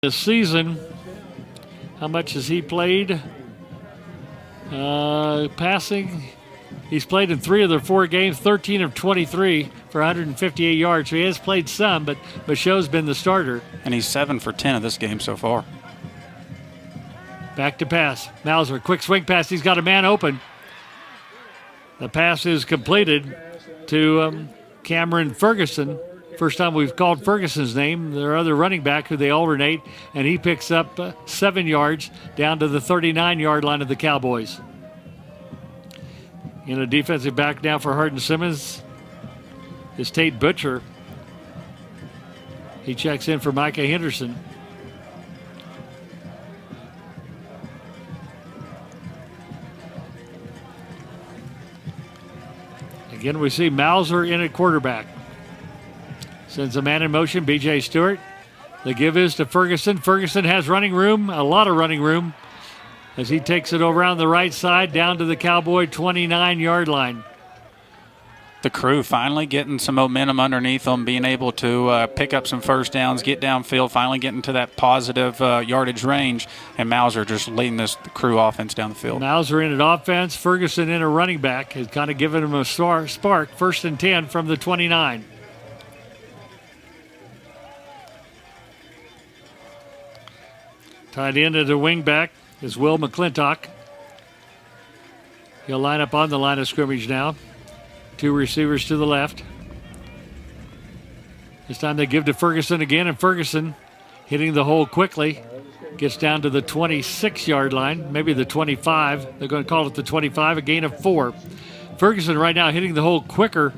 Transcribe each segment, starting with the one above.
this season. How much has he played? Passing, he's played in 3 of the 4 games, 13 of 23 for 158 yards. So he has played some, but Michaud's been the starter. And he's 7 for 10 of this game so far. Back to pass. Mauser, quick swing pass. He's got a man open. The pass is completed to Cameron Ferguson. First time we've called Ferguson's name. Their other running back who they alternate, and he picks up 7 yards down to the 39-yard line of the Cowboys. In a defensive back now for Hardin Simmons is Tate Butcher. He checks in for Micah Henderson. Again, we see Mauser in at quarterback. Sends a man in motion, B.J. Stewart. The give is to Ferguson. Ferguson has running room, a lot of running room, as he takes it over on the right side down to the Cowboy 29-yard line. The crew finally getting some momentum underneath them, being able to pick up some first downs, get downfield, finally getting to that positive yardage range, and Mauser just leading the crew offense down the field. Mauser in at offense, Ferguson in a running back, has kind of given him a spark. 1st and 10 from the 29. Tied in at the wing back is Will McClintock. He'll line up on the line of scrimmage now. 2 receivers to the left. This time they give to Ferguson again, and Ferguson hitting the hole quickly. Gets down to the 26-yard line, maybe the 25. They're going to call it the 25, a gain of 4. Ferguson right now hitting the hole quicker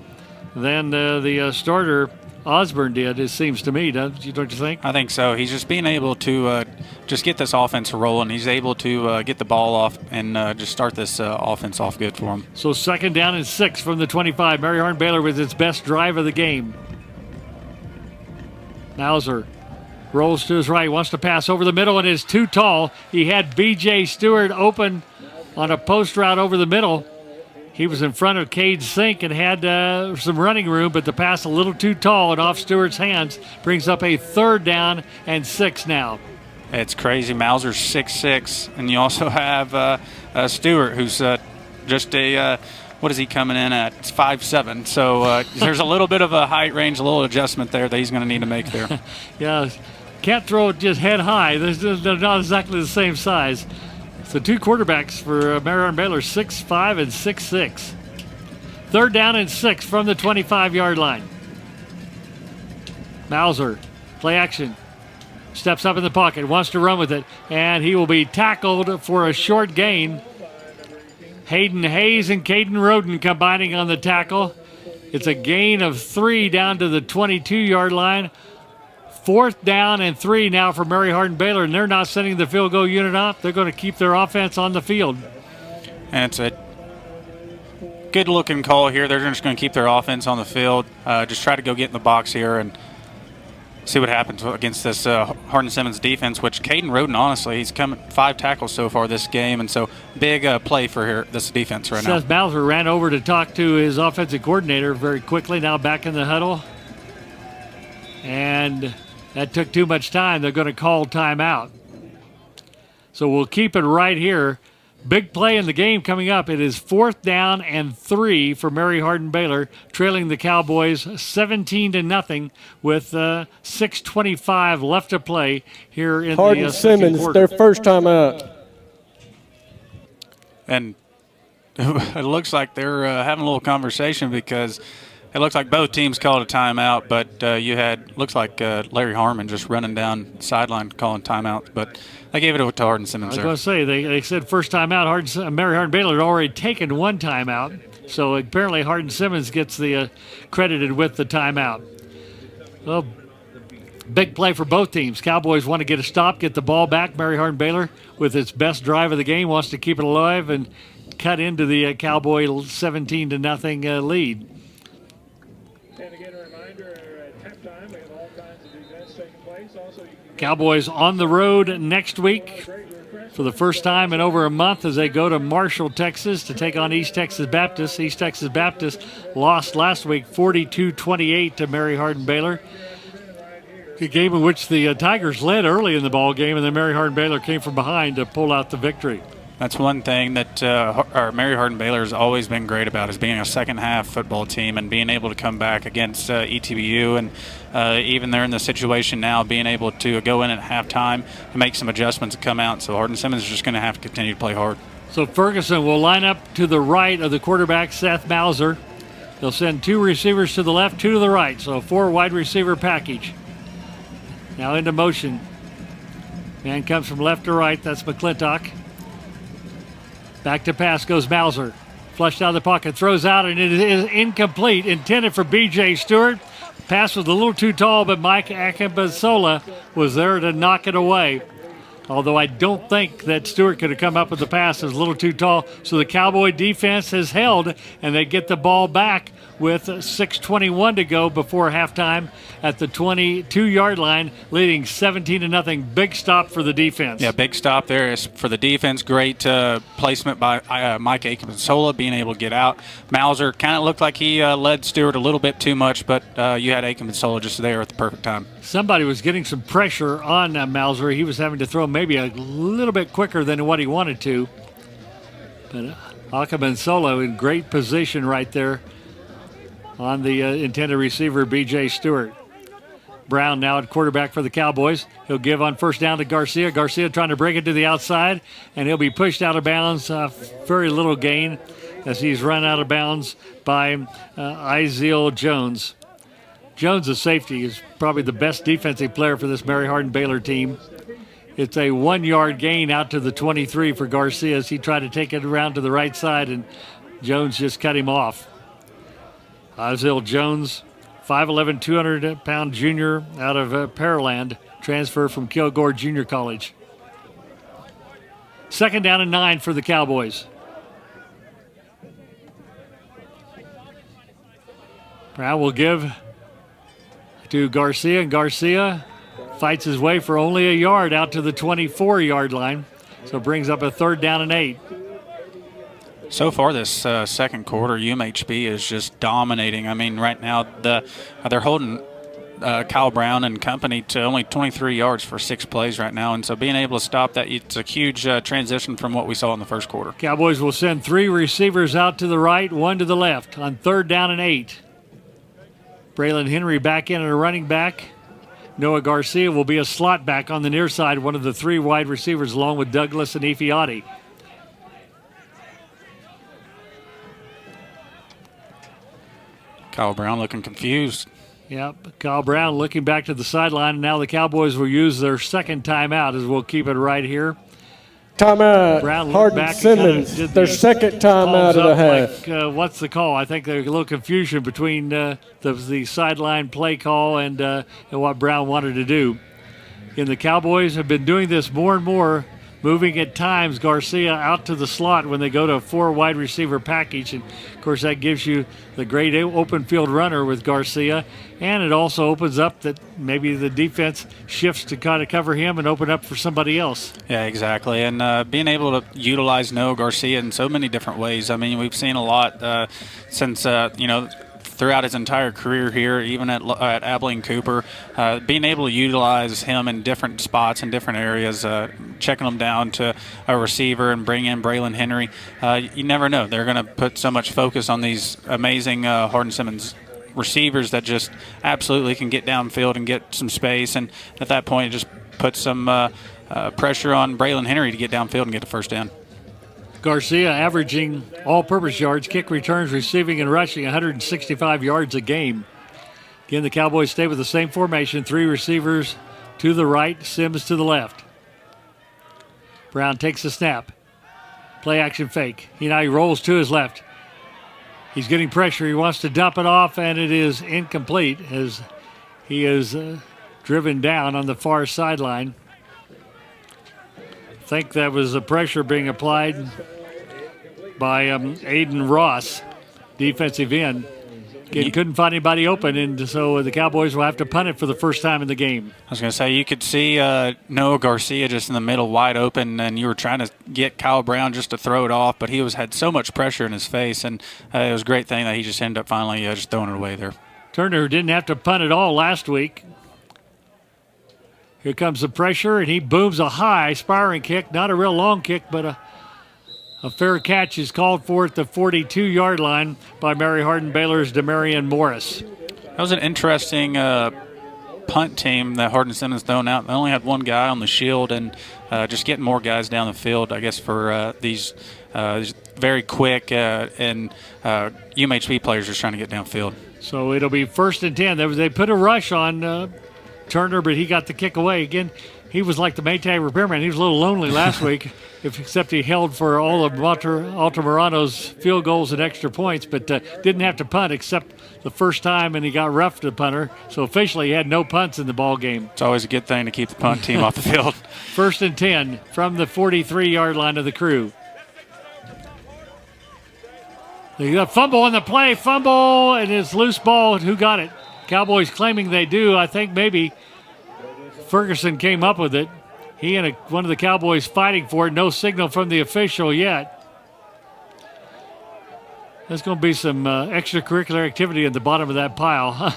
than the starter Osborne did, it seems to me, don't you think? I think so. He's just being able to just get this offense rolling. He's able to get the ball off and just start this offense off good for him. So 2nd down and 6 from the 25. Mary Hardin Baylor with its best drive of the game. Mauser rolls to his right, wants to pass over the middle, and is too tall. He had B.J. Stewart open on a post route over the middle. He was in front of Cade Sink and had some running room, but the pass a little too tall and off Stewart's hands. Brings up a 3rd down and 6 now. It's crazy. Mauser's 6'6", and you also have Stewart, who's just a what is he coming in at? It's 5'7". So there's a little bit of a height range, a little adjustment there that he's going to need to make there. Yeah, can't throw it just head high. They're not exactly the same size. So 2 quarterbacks for Mary Hardin Baylor, 6'5" and 6'6". 3rd down and 6 from the 25-yard line. Mauser, play action. Steps up in the pocket, wants to run with it, and he will be tackled for a short gain. Hayden Hayes and Caden Roden combining on the tackle. It's a gain of 3 down to the 22-yard line. 4th down and 3 now for Mary Hardin Baylor, and they're not sending the field goal unit up. They're going to keep their offense on the field. And it's a good-looking call here. They're just going to keep their offense on the field. Just try to go get in the box here and see what happens against this Hardin Simmons defense, which Caden Roden, honestly, he's come 5 tackles so far this game, and so big play for this defense right now. Seth Mauser ran over to talk to his offensive coordinator very quickly, now back in the huddle. And that took too much time. They're going to call timeout. So we'll keep it right here. Big play in the game coming up. It is 4th down and 3 for Mary Hardin Baylor, trailing the Cowboys 17-0 with 6:25 left to play here in Hardin the Simmons, quarter. their first time out. And it looks like they're having a little conversation because it looks like both teams called a timeout, but you had, looks like Larry Harmon just running down the sideline calling timeout, but they gave it to Hardin Simmons there. I was going to say, they said first timeout. Mary Hardin Baylor had already taken 1 timeout, so apparently Hardin Simmons gets the credited with the timeout. Well, big play for both teams. Cowboys want to get a stop, get the ball back. Mary Hardin Baylor, with its best drive of the game, wants to keep it alive and cut into the Cowboy 17-0 lead. And again, a reminder, at halftime, we have all kinds of events taking place. Also, you can Cowboys on the road next week for the first time in over a month as they go to Marshall, Texas to take on East Texas Baptist. East Texas Baptist lost last week 42-28 to Mary Hardin Baylor. A game in which the Tigers led early in the ball game, and then Mary Hardin-Baylor came from behind to pull out the victory. That's one thing that Mary Hardin-Baylor has always been great about, is being a second-half football team and being able to come back against ETBU. And even they're in the situation now, being able to go in at halftime and make some adjustments and come out. So Hardin-Simmons is just going to have to continue to play hard. So Ferguson will line up to the right of the quarterback, Seth Mauser. They'll send 2 receivers to the left, 2 to the right. So a 4 wide receiver package. Now into motion. Man comes from left to right. That's McClintock. Back to pass goes Mauser. Flushed out of the pocket, throws out, and it is incomplete. Intended for B.J. Stewart. Pass was a little too tall, but Mike Akambasola was there to knock it away. Although I don't think that Stewart could have come up with the pass. It was a little too tall. So the Cowboy defense has held, and they get the ball back with 6:21 to go before halftime at the 22-yard line, leading 17-0. Big stop for the defense. Yeah, big stop there for the defense. Great placement by Mike Akambasola, being able to get out. Mauser kind of looked like he led Stewart a little bit too much, but you had Akambasola just there at the perfect time. Somebody was getting some pressure on Mauser. He was having to throw maybe a little bit quicker than what he wanted to. But Akambasola in great position right there on the intended receiver, B.J. Stewart. Brown now at quarterback for the Cowboys. He'll give on first down to Garcia. Garcia trying to break it to the outside, and he'll be pushed out of bounds. Very little gain as he's run out of bounds by Iziel Jones. Jones, a safety, is probably the best defensive player for this Mary Hardin-Baylor team. It's a 1-yard gain out to the 23 for Garcia as he tried to take it around to the right side, and Jones just cut him off. Iziel Jones, 5'11", 200-pound junior out of Pearland, transfer from Kilgore Junior College. 2nd down and 9 for the Cowboys. Brown will give to Garcia, and Garcia fights his way for only a yard out to the 24-yard line. So brings up a 3rd down and 8. So far this second quarter, UMHB is just dominating. I mean, right now they're holding Kyle Brown and company to only 23 yards for 6 plays right now. And so being able to stop that, it's a huge transition from what we saw in the first quarter. Cowboys will send 3 receivers out to the right, 1 to the left on 3rd down and 8. Braylon Henry back in at a running back. Noah Garcia will be a slot back on the near side, one of the 3 wide receivers along with Douglas and Ifeadi. Kyle Brown looking confused. Yep, Kyle Brown looking back to the sideline. And now the Cowboys will use their 2nd timeout, as we'll keep it right here. Timeout. Brown Hardin-Simmons, their 2nd timeout of the half. Like, what's the call? I think there's a little confusion between the sideline play call and what Brown wanted to do. And the Cowboys have been doing this more and more, moving at times Garcia out to the slot when they go to a 4 wide receiver package. And, of course, that gives you the great open field runner with Garcia. And it also opens up that maybe the defense shifts to kind of cover him and open up for somebody else. Yeah, exactly. And being able to utilize Noah Garcia in so many different ways. I mean, we've seen a lot since, throughout his entire career here, even at Abilene Cooper, being able to utilize him in different spots and different areas, checking him down to a receiver and bring in Braylon Henry. You never know. They're going to put so much focus on these amazing Hardin-Simmons receivers that just absolutely can get downfield and get some space. And at that point, it just puts some pressure on Braylon Henry to get downfield and get the first down. Garcia averaging all-purpose yards, kick returns, receiving, and rushing 165 yards a game. Again, the Cowboys stay with the same formation, 3 receivers to the right, Sims to the left. Brown takes the snap. Play action fake. He rolls to his left. He's getting pressure. He wants to dump it off, and it is incomplete as he is driven down on the far sideline. I think that was the pressure being applied by Aiden Ross, defensive end. Again, couldn't find anybody open, and so the Cowboys will have to punt it for the first time in the game. I was going to say, you could see Noah Garcia just in the middle, wide open, and you were trying to get Kyle Brown just to throw it off, but he had so much pressure in his face, and it was a great thing that he just ended up finally just throwing it away there. Turner didn't have to punt at all last week. Here comes the pressure, and he booms a high spiraling kick. Not a real long kick, but a fair catch is called for at the 42-yard line by Mary Hardin Baylor's Demarion Morris. That was an interesting punt team that Hardin Simmons thrown out. They only had one guy on the shield, and just getting more guys down the field, I guess, for these very quick and UMHB players just trying to get downfield. So it'll be 1st and 10. They put a rush on Turner, but he got the kick away. Again, he was like the Maytag repairman. He was a little lonely last week, except he held for all of Altamirano's field goals and extra points, but didn't have to punt except the first time, and he got roughed the punter. So officially, he had no punts in the ball game. It's always a good thing to keep the punt team off the field. 1st and 10 from the 43-yard line of the Crew. They got fumble on the play, fumble, and it's loose ball. Who got it? Cowboys claiming they do. I think maybe Ferguson came up with it. He and one of the Cowboys fighting for it. No signal from the official yet. There's going to be some extracurricular activity at the bottom of that pile.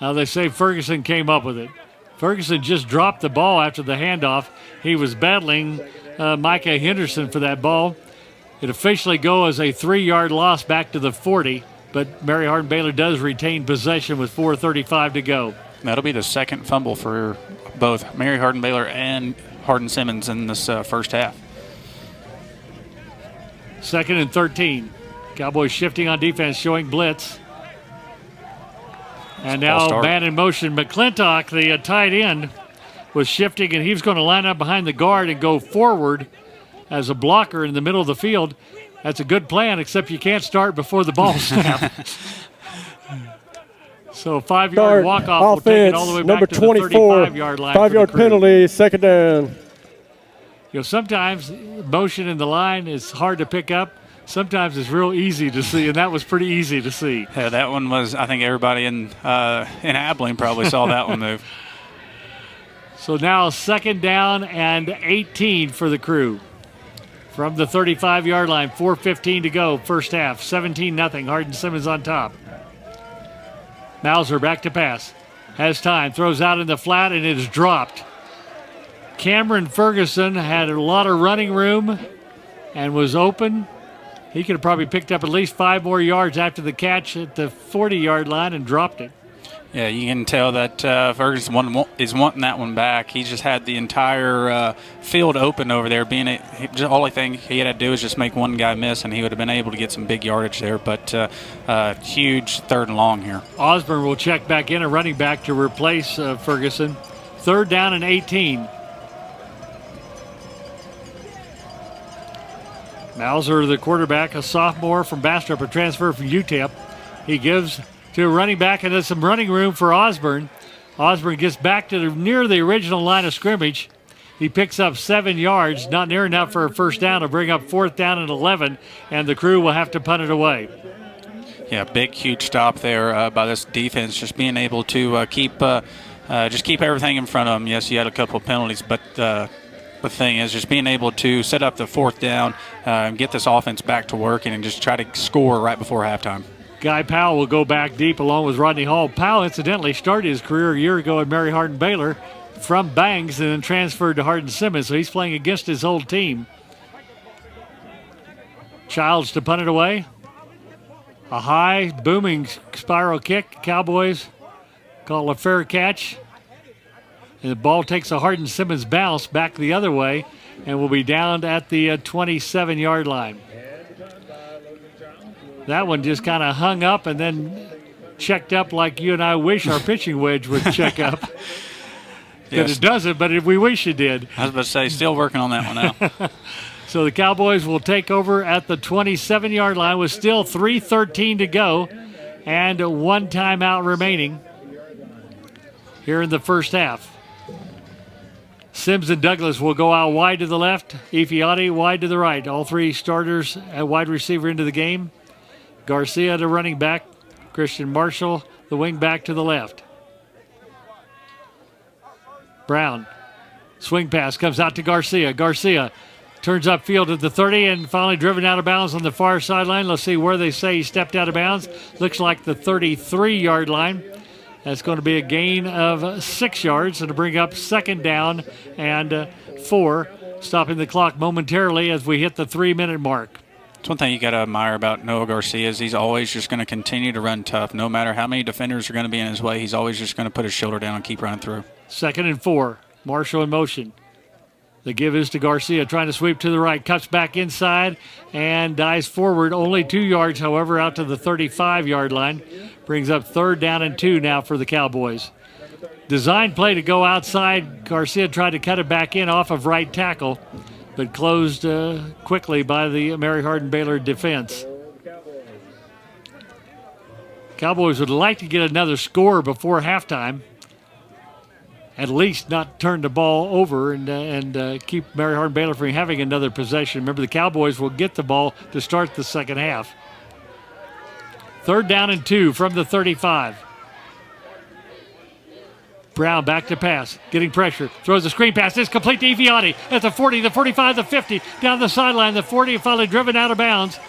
Now they say Ferguson came up with it. Ferguson just dropped the ball after the handoff. He was battling Micah Henderson for that ball. It officially goes as a 3-yard loss back to the 40, but Mary Hardin Baylor does retain possession with 4:35 to go. That'll be the second fumble for both Mary Hardin Baylor and Hardin Simmons in this first half. 2nd and 13. Cowboys shifting on defense, showing blitz. And now man in motion. McClintock, the tight end, was shifting, and he was going to line up behind the guard and go forward as a blocker in the middle of the field. That's a good plan, except you can't start before the ball snaps. So a 5-yard walk-off will take it all the way number back to 24, the 35-yard line. 5-yard penalty, 2nd down. You know, sometimes motion in the line is hard to pick up. Sometimes it's real easy to see, and that was pretty easy to see. Yeah, that one was, I think everybody in Abilene probably saw that one move. So now 2nd down and 18 for the Crew. From the 35-yard line, 4:15 to go, first half, 17-0, Hardin Simmons on top. Mauser back to pass. Has time, throws out in the flat, and it is dropped. Cameron Ferguson had a lot of running room and was open. He could have probably picked up at least 5 more yards after the catch at the 40-yard line and dropped it. Yeah, you can tell that Ferguson is wanting that one back. He just had the entire field open over there. The only thing he had to do is just make one guy miss, and he would have been able to get some big yardage there. But huge 3rd and long here. Osborne will check back in, a running back to replace Ferguson. 3rd down and 18. Mauser, the quarterback, a sophomore from Bastrop, a transfer from UTEP. He gives to a running back, and there's some running room for Osborne. Osborne gets back to near the original line of scrimmage. He picks up 7 yards, not near enough for a first down to bring up 4th down and 11, and the Crew will have to punt it away. Yeah, big, huge stop there by this defense, just being able to keep everything in front of them. Yes, you had a couple of penalties, but the thing is just being able to set up the 4th down and get this offense back to working and just try to score right before halftime. Guy Powell will go back deep along with Rodney Hall. Powell, incidentally, started his career a year ago at Mary Hardin Baylor from Bangs and then transferred to Hardin Simmons, so he's playing against his old team. Childs to punt it away. A high, booming spiral kick. Cowboys call a fair catch. And the ball takes a Hardin Simmons bounce back the other way and will be down at the 27-yard line. That one just kind of hung up and then checked up like you and I wish our pitching wedge would check up. Yes. It doesn't, but we wish it did. I was about to say, still working on that one now. So the Cowboys will take over at the 27-yard line with still 3:13 to go and 1 timeout remaining here in the first half. Sims and Douglas will go out wide to the left. Ifeadi wide to the right. All 3 starters at wide receiver into the game. Garcia, the running back. Christian Marshall, the wing back to the left. Brown. Swing pass comes out to Garcia. Garcia Turns upfield at the 30 and finally driven out of bounds on the far sideline. Let's see where they say he stepped out of bounds. Looks like the 33-yard line. That's going to be a gain of 6 yards and to bring up second down and 4, stopping the clock momentarily as we hit the 3-minute mark. It's one thing you got to admire about Noah Garcia is he's always just going to continue to run tough. No matter how many defenders are going to be in his way, he's always just going to put his shoulder down and keep running through. 2nd and 4. Marshall in motion. The give is to Garcia, trying to sweep to the right, cuts back inside and dives forward. Only 2 yards, however, out to the 35-yard line. Brings up 3rd down and 2 now for the Cowboys. Design play to go outside. Garcia tried to cut it back in off of right tackle, but closed quickly by the Mary Hardin-Baylor defense. Cowboys would like to get another score before halftime. At least not turn the ball over and keep Mary Hardin-Baylor from having another possession. Remember, the Cowboys will get the ball to start the second half. 3rd down and 2 from the 35. Brown back to pass, getting pressure, throws a screen pass. It's complete to Ifeadi at the 40, the 45, the 50, down the sideline. The 40 finally driven out of bounds.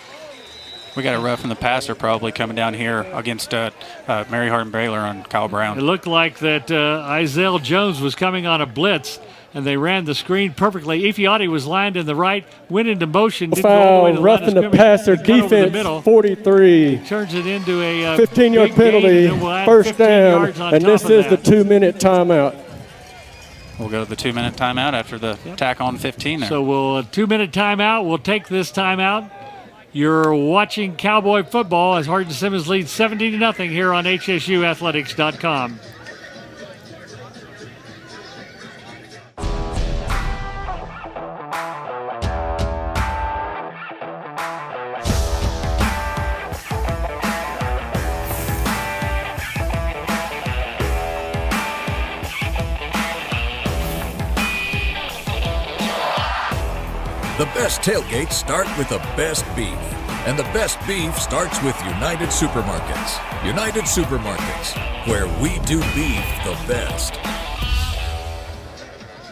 We got a rough in the passer probably coming down here against Mary Hardin-Baylor on Kyle Brown. It looked like that Izell Jones was coming on a blitz, and they ran the screen perfectly. Ifeadi was lined in the right, went into motion. Didn't go all the way to the Roughing line of the passer, scrimmage, cut over the defense, middle. 43. Turns it into a 15-yard big penalty, gain, and then we'll add 1st 15 down, yards on and top this of is the that. 2-minute timeout. We'll go to the 2-minute timeout after the tack on 15 there. So we'll a 2-minute timeout. We'll take this timeout. You're watching Cowboy football as Hardin Simmons leads 70-0 here on HSUathletics.com. The best tailgates start with the best beef. And the best beef starts with United Supermarkets. United Supermarkets, where we do beef the best.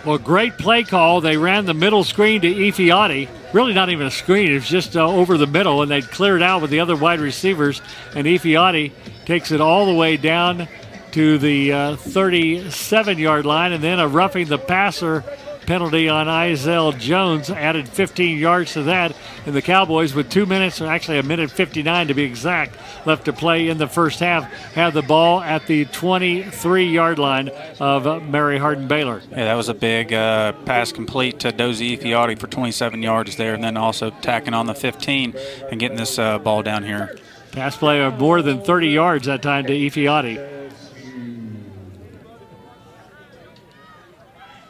Well, great play call. They ran the middle screen to Ifeadi. Really not even a screen. It's just over the middle, and they cleared out with the other wide receivers. And Ifeadi takes it all the way down to the 37-yard line, and then a roughing the passer penalty on Izell Jones added 15 yards to that. And the Cowboys, with 2 minutes, or actually a minute 59 to be exact, left to play in the first half, have the ball at the 23-yard line of Mary Hardin-Baylor. Yeah, that was a big pass complete to Dozie Ifeadi for 27 yards there, and then also tacking on the 15 and getting this ball down here. Pass play of more than 30 yards that time to Ifeadi.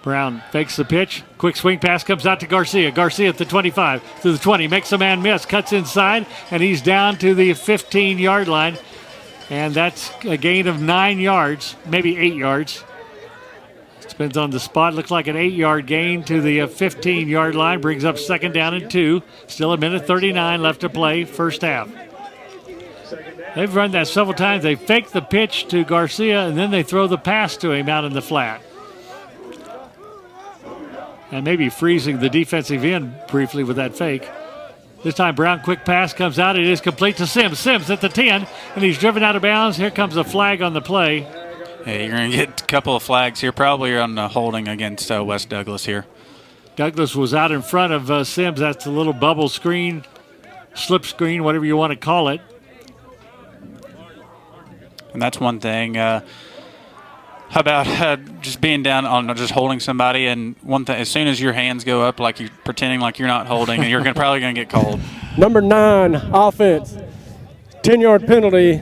Brown fakes the pitch. Quick swing pass comes out to Garcia. Garcia at the 25, to the 20, makes a man miss, cuts inside, and he's down to the 15-yard line. And that's a gain of 9 yards, maybe 8 yards. Depends on the spot. Looks like an 8-yard gain to the 15-yard line. Brings up 2nd down and 2. Still a minute 39 left to play, first half. They've run that several times. They fake the pitch to Garcia, and then they throw the pass to him out in the flat. And maybe freezing the defensive end briefly with that fake. This time Brown, quick pass comes out. It is complete to Sims. Sims at the 10, and he's driven out of bounds. Here comes a flag on the play. Hey, you're going to get a couple of flags here. Probably on the holding against West Douglas here. Douglas was out in front of Sims. That's a little bubble screen, slip screen, whatever you want to call it. And that's one thing. How about just being down on just holding somebody, and one thing, as soon as your hands go up, like you're pretending like you're not holding, and you're probably going to get called. Number 9, offense. 10-yard penalty,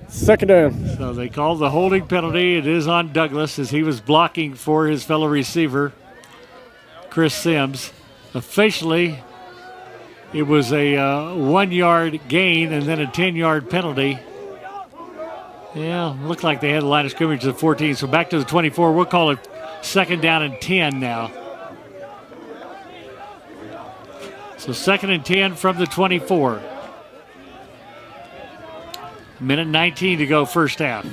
2nd down. So they called the holding penalty. It is on Douglas as he was blocking for his fellow receiver, Chris Sims. Officially, it was a 1-yard gain and then a 10-yard penalty. Yeah, looked like they had a line of scrimmage to the 14, so back to the 24. We'll call it 2nd down and 10 now. So 2nd and 10 from the 24. Minute 19 to go, first half.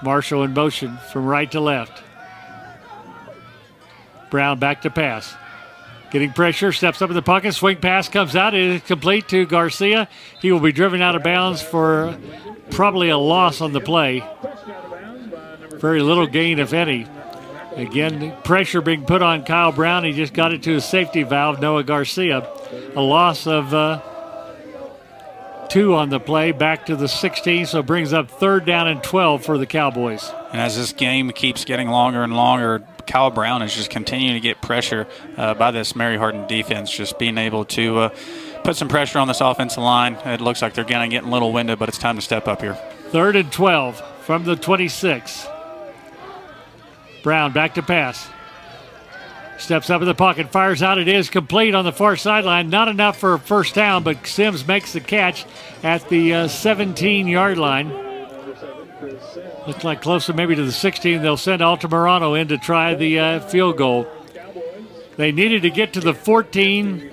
Marshall in motion from right to left. Brown back to pass. Getting pressure, steps up in the pocket, swing pass comes out. It is complete to Garcia. He will be driven out of bounds for probably a loss on the play. Very little gain, if any. Again, pressure being put on Kyle Brown. He just got it to his safety valve, Noah Garcia. A loss of 2 on the play, back to the 16, so it brings up 3rd down and 12 for the Cowboys. And as this game keeps getting longer and longer, Kyle Brown is just continuing to get pressure by this Mary Hardin defense, just being able to put some pressure on this offensive line. It looks like they're going to get a little winded, but it's time to step up here. 3rd and 12 from the 26. Brown back to pass. Steps up in the pocket, fires out. It is complete on the far sideline. Not enough for a first down, but Sims makes the catch at the 17-yard line. Looks like closer maybe to the 16. They'll send Altamirano in to try the field goal. They needed to get to the 14.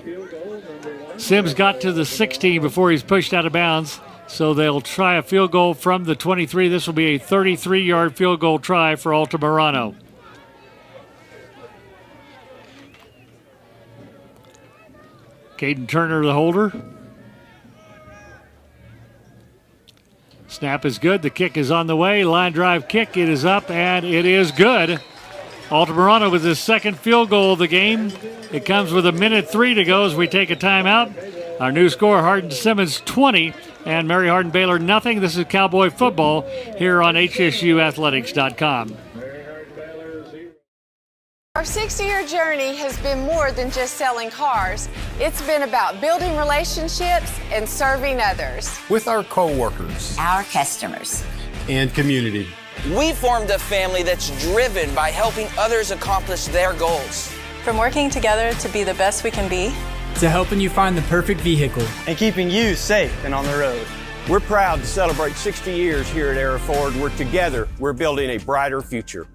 Sims got to the 16 before he's pushed out of bounds. So they'll try a field goal from the 23. This will be a 33-yard field goal try for Altamirano. Caden Turner, the holder. Snap is good. The kick is on the way. Line drive kick. It is up, and it is good. Altamirano with his second field goal of the game. It comes with 1:03 to go as we take a timeout. Our new score, Hardin-Simmons 20 and Mary Hardin-Baylor nothing. This is Cowboy football here on HSUathletics.com. Our 60-year journey has been more than just selling cars. It's been about building relationships and serving others. With our co-workers, our customers, and community. We formed a family that's driven by helping others accomplish their goals. From working together to be the best we can be, to helping you find the perfect vehicle, and keeping you safe and on the road. We're proud to celebrate 60 years here at Era Ford. We're building a brighter future.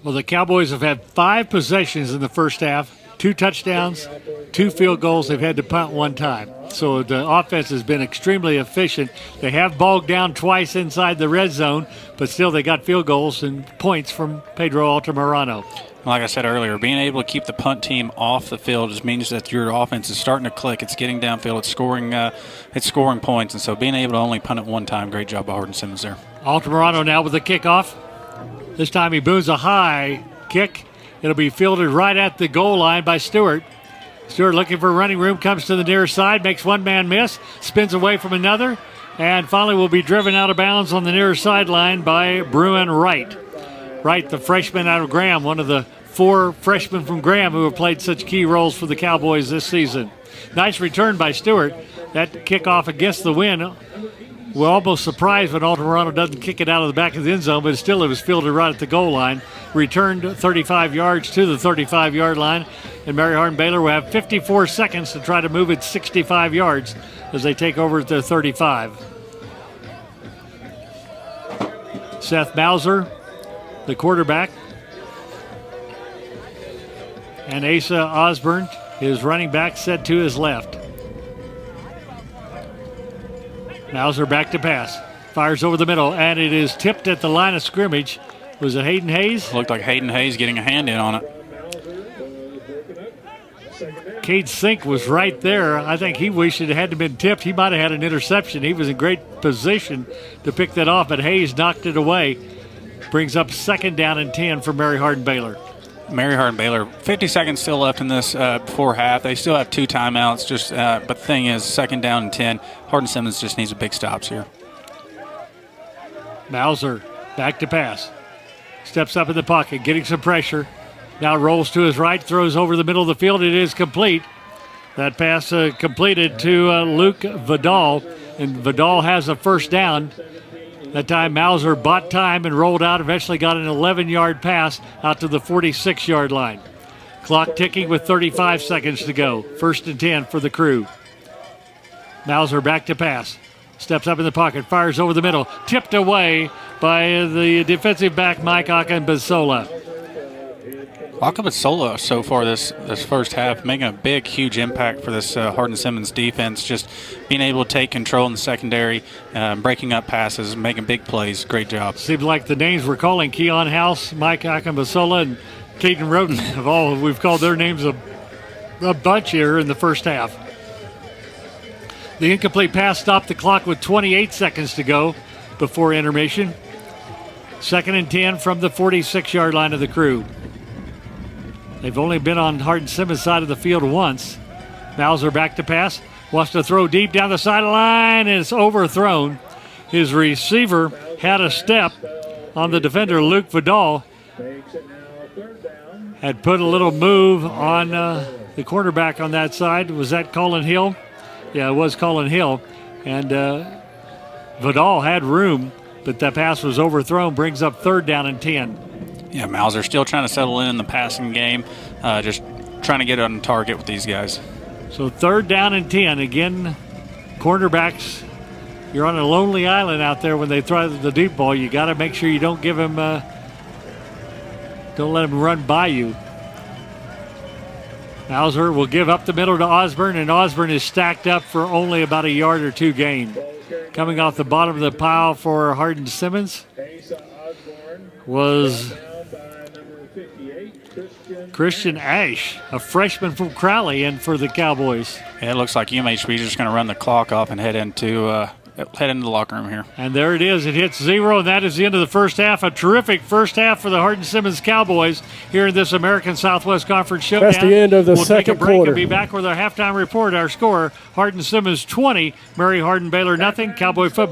Well, the Cowboys have had 5 possessions in the first half, 2 touchdowns, 2 field goals. They've had to punt 1 time. So the offense has been extremely efficient. They have bogged down twice inside the red zone, but still they got field goals and points from Pedro Altamirano. Like I said earlier, being able to keep the punt team off the field just means that your offense is starting to click. It's getting downfield. It's scoring points. And so being able to only punt it 1 time, great job by Hardin-Simmons there. Altamirano now with the kickoff. This time he booms a high kick. It'll be fielded right at the goal line by Stewart. Stewart looking for running room, comes to the near side, makes one man miss, spins away from another, and finally will be driven out of bounds on the near sideline by Bruin Wright. Wright, the freshman out of Graham, one of the 4 freshmen from Graham who have played such key roles for the Cowboys this season. Nice return by Stewart. That kickoff against the wind. We're almost surprised when Altamirano doesn't kick it out of the back of the end zone, but still it was fielded right at the goal line. Returned 35 yards to the 35-yard line, and Mary Hardin-Baylor will have 54 seconds to try to move it 65 yards as they take over at the 35. Seth Mauser, the quarterback, and Asa Osborne, his running back, set to his left. Mauser back to pass. Fires over the middle, and it is tipped at the line of scrimmage. Was it Hayden Hayes? Looked like Hayden Hayes getting a hand in on it. Cade Sink was right there. I think he wished it had been tipped. He might have had an interception. He was in great position to pick that off, but Hayes knocked it away. Brings up 2nd down and 10 for Mary Hardin-Baylor. Mary Hardin-Baylor, 50 seconds still left in this before half. They still have 2 timeouts. But the thing is, 2nd down and 10. Hardin-Simmons just needs a big stops here. Mauser back to pass. Steps up in the pocket, getting some pressure. Now rolls to his right, throws over the middle of the field. It is complete. That pass completed to Luke Vidal, and Vidal has a first down. That time Mauser bought time and rolled out, eventually got an 11-yard pass out to the 46-yard line. Clock ticking with 35 seconds to go. 1st and 10 for the Crew. Mauser back to pass. Steps up in the pocket, fires over the middle. Tipped away by the defensive back, Mike Akambasola. Akambasola so far this first half making a big, huge impact for this Hardin-Simmons defense. Just being able to take control in the secondary, breaking up passes, making big plays. Great job. Seems like the names we're calling Keon House, Mike Akambasola, and Caden Roden. Of all, we've called their names a bunch here in the first half. The incomplete pass stopped the clock with 28 seconds to go before intermission. 2nd and 10 from the 46-yard line of the Crew. They've only been on Hardin-Simmons' side of the field once. Mauser back to pass. Wants to throw deep down the sideline, and it's overthrown. His receiver had a step on the defender, Luke Vidal. Had put a little move on the quarterback on that side. Was that Colin Hill? Yeah, it was Colin Hill. And Vidal had room, but that pass was overthrown. Brings up 3rd down and 10. Yeah, Mauser still trying to settle in the passing game. Just trying to get on target with these guys. So 3rd down and 10. Again, cornerbacks, you're on a lonely island out there when they throw the deep ball. You got to make sure you don't give him, don't let him run by you. Mauser will give up the middle to Osborne, and Osborne is stacked up for only about a yard or 2 gain. Coming off the bottom of the pile for Hardin-Simmons was Christian Ash, a freshman from Crowley, in for the Cowboys. Yeah, it looks like UMHB is just going to run the clock off and head into the locker room here. And there it is. It hits 0, and that is the end of the first half. A terrific first half for the Hardin-Simmons Cowboys here in this American Southwest Conference showdown. That's the end of the we'll second take a break quarter. And be back with our halftime report. Our score, Hardin-Simmons 20, Mary Hardin-Baylor nothing. Cowboy football.